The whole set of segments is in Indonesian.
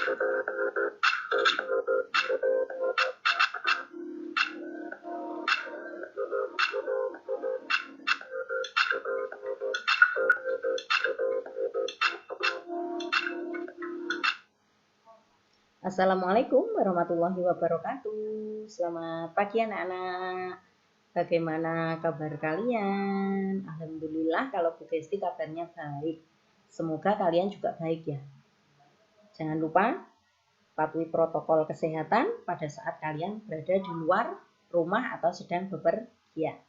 Assalamualaikum warahmatullahi wabarakatuh. Selamat pagi anak-anak. Bagaimana kabar kalian? Alhamdulillah kalau Bu Desti kabarnya baik. Semoga kalian juga baik ya. Jangan lupa patuhi protokol kesehatan pada saat kalian berada di luar rumah atau sedang bepergian.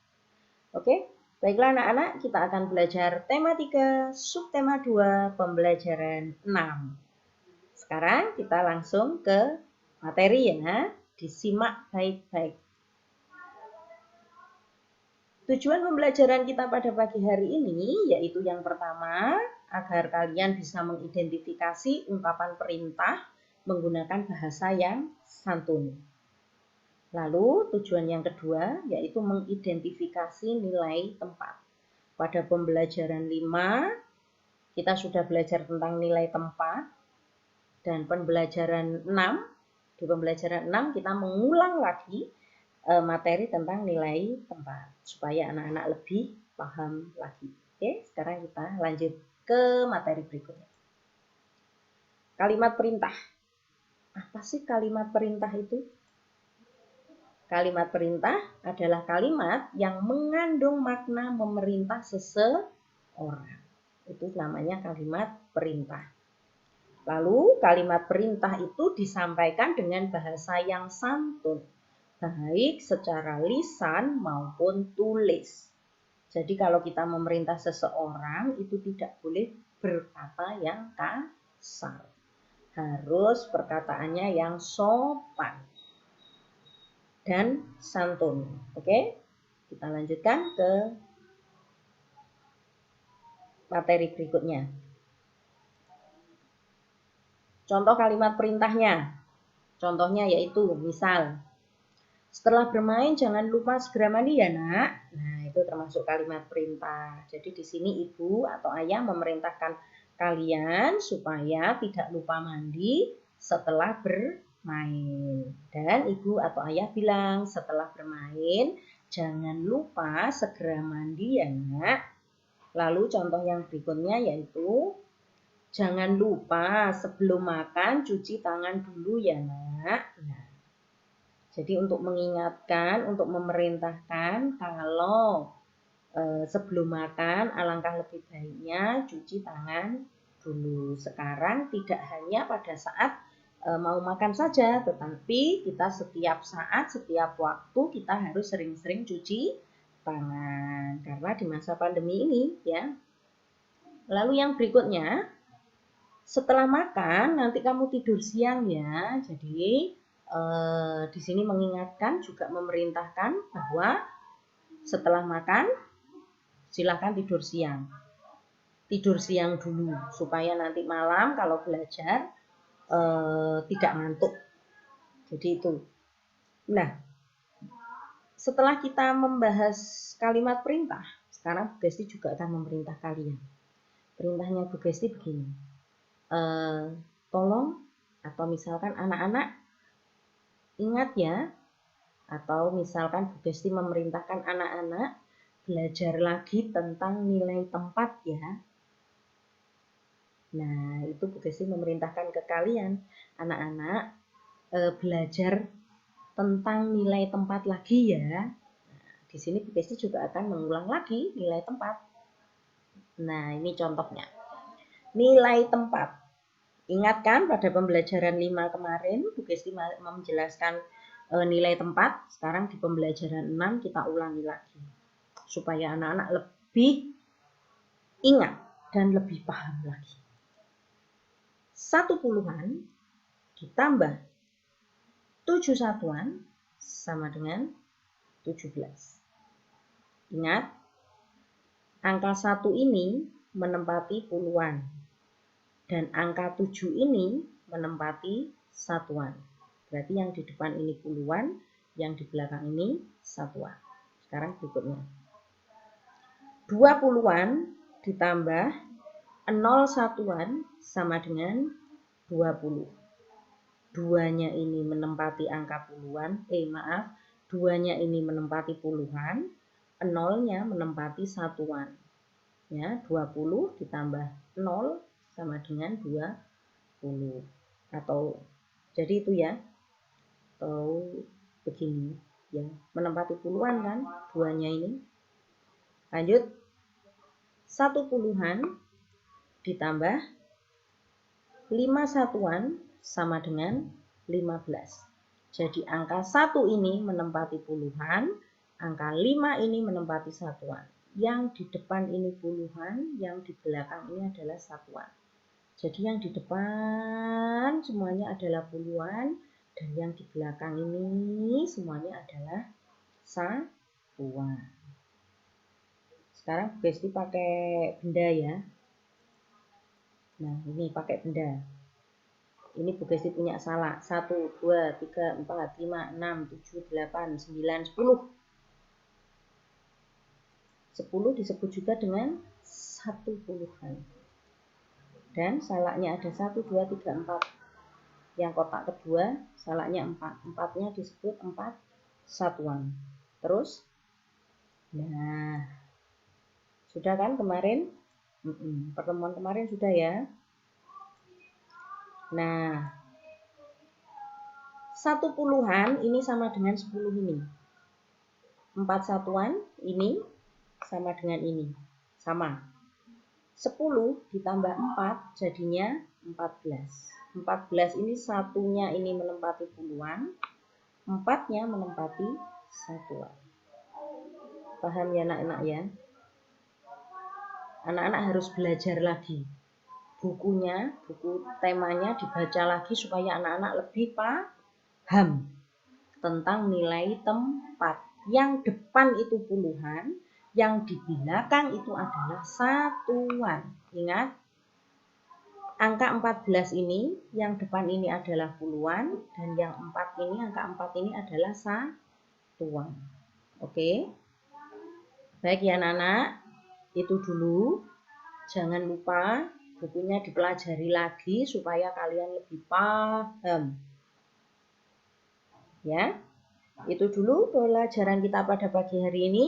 Oke, baiklah anak-anak, kita akan belajar tema 3, subtema 2, pembelajaran 6. Sekarang kita langsung ke materi ya, disimak baik-baik. Tujuan pembelajaran kita pada pagi hari ini yaitu yang pertama, agar kalian bisa mengidentifikasi ungkapan perintah menggunakan bahasa yang santun. Lalu tujuan yang kedua yaitu mengidentifikasi nilai tempat. Pada pembelajaran 5 kita sudah belajar tentang nilai tempat. Dan pembelajaran 6, di pembelajaran 6 kita mengulang lagi materi tentang nilai tempat supaya anak-anak lebih paham lagi. Oke, sekarang kita lanjut ke materi berikutnya. Kalimat perintah. Apa sih kalimat perintah itu? Kalimat perintah adalah kalimat yang mengandung makna memerintah seseorang. Itu namanya kalimat perintah. Lalu kalimat perintah itu disampaikan dengan bahasa yang santun, baik secara lisan maupun tulis. Jadi kalau kita memerintah seseorang itu tidak boleh berkata yang kasar. Harus perkataannya yang sopan dan santun. Oke? Kita lanjutkan ke materi berikutnya. Contoh kalimat perintahnya. Contohnya yaitu misal, setelah bermain jangan lupa segera mandi ya nak. Nah itu termasuk kalimat perintah. Jadi di sini ibu atau ayah memerintahkan kalian supaya tidak lupa mandi setelah bermain. Dan ibu atau ayah bilang setelah bermain jangan lupa segera mandi ya nak. Lalu contoh yang berikutnya yaitu, jangan lupa sebelum makan cuci tangan dulu ya nak. Nah, jadi untuk mengingatkan, untuk memerintahkan kalau sebelum makan alangkah lebih baiknya cuci tangan dulu. Sekarang tidak hanya pada saat mau makan saja, tetapi kita setiap saat, setiap waktu kita harus sering-sering cuci tangan karena di masa pandemi ini ya. Lalu yang berikutnya, setelah makan nanti kamu tidur siang ya. Jadi di sini mengingatkan juga memerintahkan bahwa setelah makan silakan tidur siang. Tidur siang dulu supaya nanti malam kalau belajar tidak ngantuk. Jadi itu. Nah, setelah kita membahas kalimat perintah, sekarang Bu Desti juga akan memerintah kalian. Perintahnya Bu Desti begini. Tolong atau misalkan anak-anak ingat ya, atau misalkan Bu Desti memerintahkan anak-anak belajar lagi tentang nilai tempat ya. Nah itu Bu Desti memerintahkan ke kalian anak-anak belajar tentang nilai tempat lagi ya. Nah, di sini Bu Desti juga akan mengulang lagi nilai tempat. Nah ini contohnya nilai tempat. Ingatkan pada pembelajaran 5 kemarin, Bu Desti menjelaskan nilai tempat. Sekarang di pembelajaran 6 kita ulangi lagi. Supaya anak-anak lebih ingat dan lebih paham lagi. 1 puluhan ditambah 7 satuan sama dengan 17. Ingat, angka 1 ini menempati puluhan. Dan angka 7 ini menempati satuan. Berarti yang di depan ini puluhan, yang di belakang ini satuan. Sekarang berikutnya. 2 puluhan ditambah 0 satuan sama dengan 20. duanya ini menempati angka puluhan, duanya ini menempati puluhan, nolnya menempati satuan. Ya, 20 ditambah 0 sama dengan 20. Atau jadi itu ya. Atau begini ya, menempati puluhan kan duanya ini. Lanjut, 1 puluhan ditambah 5 satuan sama dengan 15. Jadi angka 1 ini menempati puluhan, angka 5 ini menempati satuan. Yang di depan ini puluhan, yang di belakang ini adalah satuan. Jadi yang di depan semuanya adalah puluhan, dan yang di belakang ini semuanya adalah satuan. Sekarang Bu Gesti pakai benda ya. Nah, ini pakai benda. Ini Bu Gesti punya salak. 1, 2, 3, 4, 5, 6, 7, 8, 9, 10. 10 disebut juga dengan 1 puluhan. Dan salaknya ada 1, 2, 3, 4. Yang kotak kedua, salaknya 4. 4-nya disebut 4 satuan. Terus, nah, sudah kan kemarin? Pertemuan kemarin sudah ya. Nah, 1 puluhan ini sama dengan 10 ini. 4 satuan ini sama dengan ini. Sama. 10 ditambah 4 jadinya 14. 14 ini satunya ini menempati puluhan, 4-nya menempati satuan. Paham ya anak-anak ya? Anak-anak harus belajar lagi. Buku temanya dibaca lagi supaya anak-anak lebih paham tentang nilai tempat. Yang depan itu puluhan, yang di belakang itu adalah satuan. Ingat, angka 14 ini, yang depan ini adalah puluhan, dan yang 4 ini, angka 4 ini adalah satuan. Oke? Baik ya anak-anak, itu dulu. Jangan lupa bukunya dipelajari lagi supaya kalian lebih paham. Ya, itu dulu pelajaran kita pada pagi hari ini.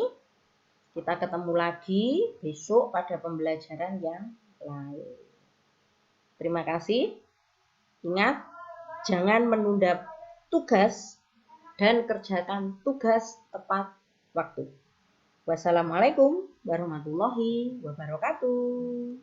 Kita ketemu lagi besok pada pembelajaran yang lain. Terima kasih. Ingat, jangan menunda tugas dan kerjakan tugas tepat waktu. Wassalamualaikum warahmatullahi wabarakatuh.